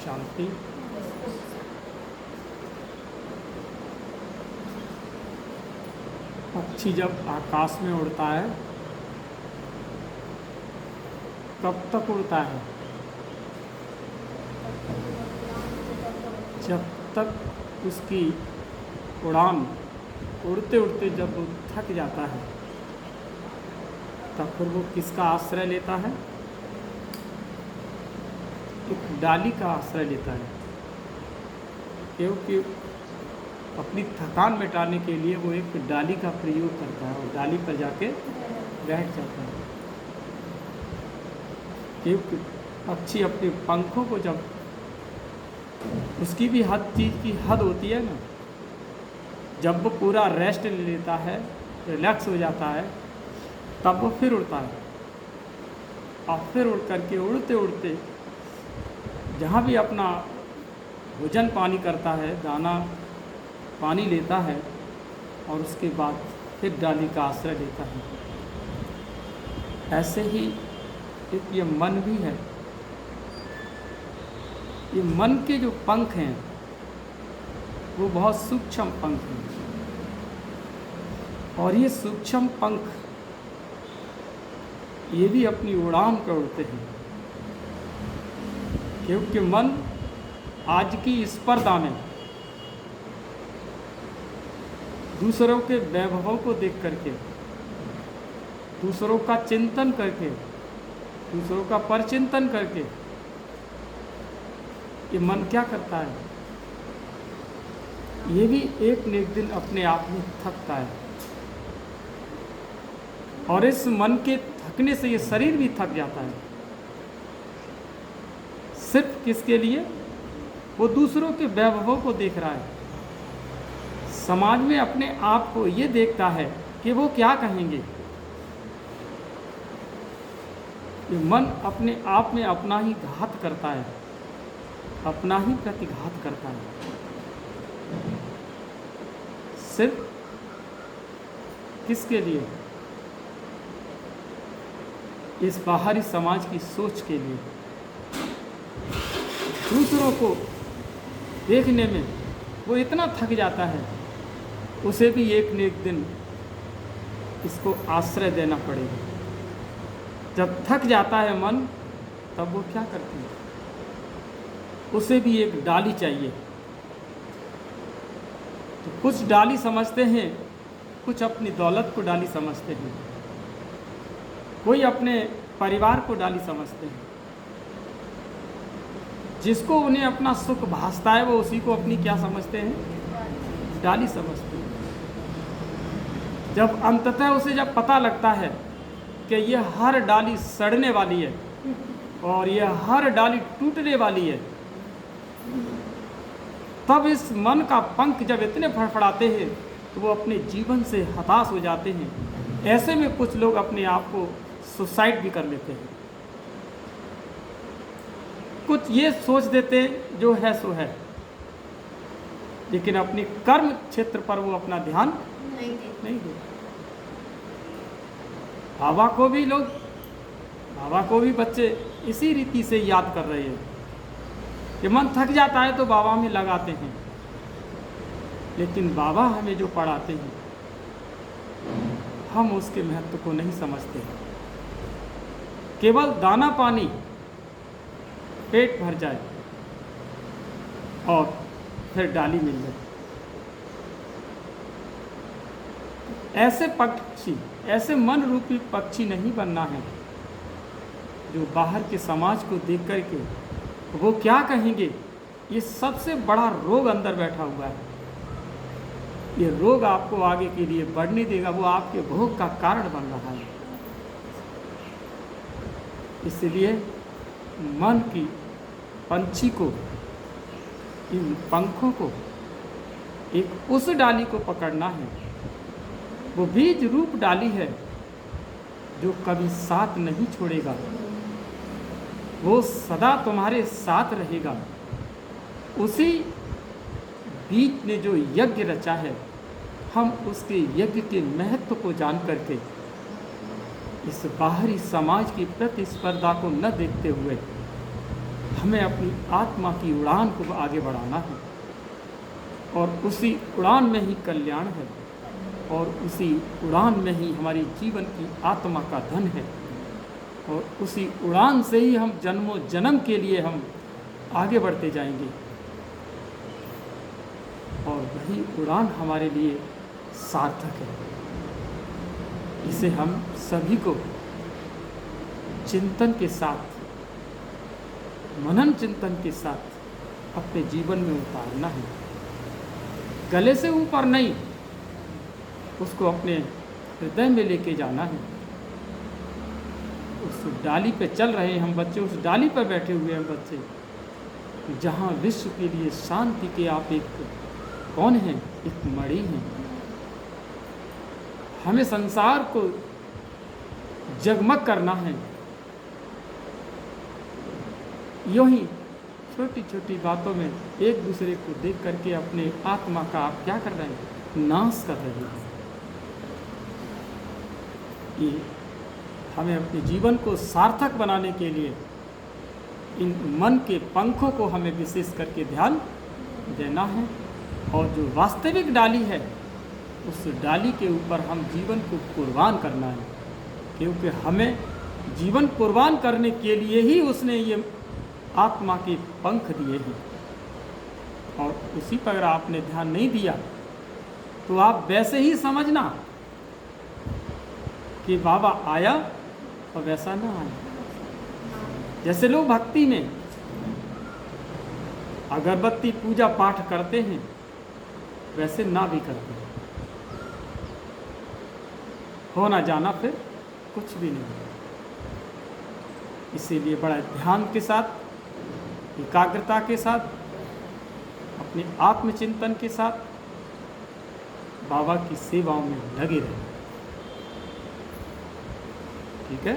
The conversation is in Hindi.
शांति। पक्षी जब आकाश में उड़ता है कब तक उड़ता है? जब तक उसकी उड़ान उड़ते उड़ते जब वो थक जाता है तब फिर वो किसका आश्रय लेता है? एक डाली का आश्रय लेता है, क्योंकि अपनी थकान मिटाने के लिए वो एक डाली का प्रयोग करता है और डाली पर जाके बैठ जाता है। क्योंकि पक्षी अपने पंखों को जब उसकी भी हद चीज़ की हद होती है ना, जब वो पूरा रेस्ट ले लेता है, रिलैक्स हो जाता है, तब वो फिर उड़ता है। और फिर उड़ करके उड़ते उड़ते जहाँ भी अपना भोजन पानी करता है, दाना पानी लेता है और उसके बाद फिर डाली का आश्रय लेता है। ऐसे ही एक ये मन भी है। ये मन के जो पंख हैं वो बहुत सूक्ष्म पंख हैं और ये सूक्ष्म पंख ये भी अपनी उड़ान पर उड़ते हैं, क्योंकि मन आज की स्पर्धा में दूसरों के वैभवों को देख करके, दूसरों का चिंतन करके, दूसरों का परचिंतन करके ये मन क्या करता है? ये भी एक न एक दिन अपने आप में थकता है और इस मन के थकने से ये शरीर भी थक जाता है। सिर्फ किसके लिए? वो दूसरों के वैभवों को देख रहा है, समाज में अपने आप को ये देखता है कि वो क्या कहेंगे। ये मन अपने आप में अपना ही घात करता है, अपना ही प्रतिघात करता है, सिर्फ किसके लिए? इस बाहरी समाज की सोच के लिए। दूसरों को देखने में वो इतना थक जाता है, उसे भी एक न एक दिन इसको आश्रय देना पड़ेगा। जब थक जाता है मन, तब वो क्या करती है? उसे भी एक डाली चाहिए। तो कुछ डाली समझते हैं, कुछ अपनी दौलत को डाली समझते हैं, कोई अपने परिवार को डाली समझते हैं। जिसको उन्हें अपना सुख भासता है वो उसी को अपनी क्या समझते हैं? डाली समझते हैं। जब अंततः उसे जब पता लगता है कि यह हर डाली सड़ने वाली है और यह हर डाली टूटने वाली है, तब इस मन का पंख जब इतने फड़फड़ाते हैं तो वो अपने जीवन से हताश हो जाते हैं। ऐसे में कुछ लोग अपने आप को सुसाइड भी कर लेते हैं। कुछ ये सोच देते हैं जो है सो है, लेकिन अपने कर्म क्षेत्र पर वो अपना ध्यान नहीं देते। बाबा को भी बच्चे इसी रीति से याद कर रहे हैं कि मन थक जाता है तो बाबा में लगाते हैं, लेकिन बाबा हमें जो पढ़ाते हैं हम उसके महत्व को नहीं समझते। केवल दाना पानी पेट भर जाए और फिर डाली मिल जाए। ऐसे पक्षी, ऐसे मन रूपी पक्षी नहीं बनना है जो बाहर के समाज को देख करके वो क्या कहेंगे, ये सबसे बड़ा रोग अंदर बैठा हुआ है। ये रोग आपको आगे के लिए बढ़ने देगा, वो आपके भोग का कारण बन रहा है। इसलिए मन की पंछी को, इन पंखों को एक उस डाली को पकड़ना है, वो बीज रूप डाली है जो कभी साथ नहीं छोड़ेगा, वो सदा तुम्हारे साथ रहेगा। उसी बीज ने जो यज्ञ रचा है, हम उसके यज्ञ के महत्व को जान करके इस बाहरी समाज की प्रतिस्पर्धा को न देखते हुए हमें अपनी आत्मा की उड़ान को आगे बढ़ाना है, और उसी उड़ान में ही कल्याण है, और उसी उड़ान में ही हमारी जीवन की आत्मा का धन है, और उसी उड़ान से ही हम जन्मों जन्म के लिए हम आगे बढ़ते जाएंगे, और वही उड़ान हमारे लिए सार्थक है। इसे हम सभी को चिंतन के साथ, मनन चिंतन के साथ अपने जीवन में उतारना है। गले से ऊपर नहीं, उसको अपने हृदय में लेके जाना है। उस डाली पे चल रहे हैं हम बच्चे, उस डाली पर बैठे हुए हैं बच्चे, जहाँ विश्व के लिए शांति के आप एक कौन हैं? एक मणि हैं। हमें संसार को जगमग करना है। यूं ही छोटी छोटी बातों में एक दूसरे को देख करके अपने आत्मा का आप क्या कर रहे हैं? नाश कर रहे हैं। ये हमें अपने जीवन को सार्थक बनाने के लिए इन मन के पंखों को हमें विशेष करके ध्यान देना है, और जो वास्तविक डाली है उस डाली के ऊपर हम जीवन को कुर्बान करना है, क्योंकि हमें जीवन कुर्बान करने के लिए ही उसने ये आत्मा के पंख दिए हैं। और उसी पर अगर आपने ध्यान नहीं दिया तो आप वैसे ही समझना कि बाबा आया और वैसा ना आया। जैसे लोग भक्ति में अगरबत्ती पूजा पाठ करते हैं, वैसे ना भी करते हैं, हो ना जाना फिर कुछ भी नहीं। इसीलिए बड़ा ध्यान के साथ, एकाग्रता के साथ, अपने आत्मचिंतन के साथ बाबा की सेवाओं में लगे रहें। ठीक है।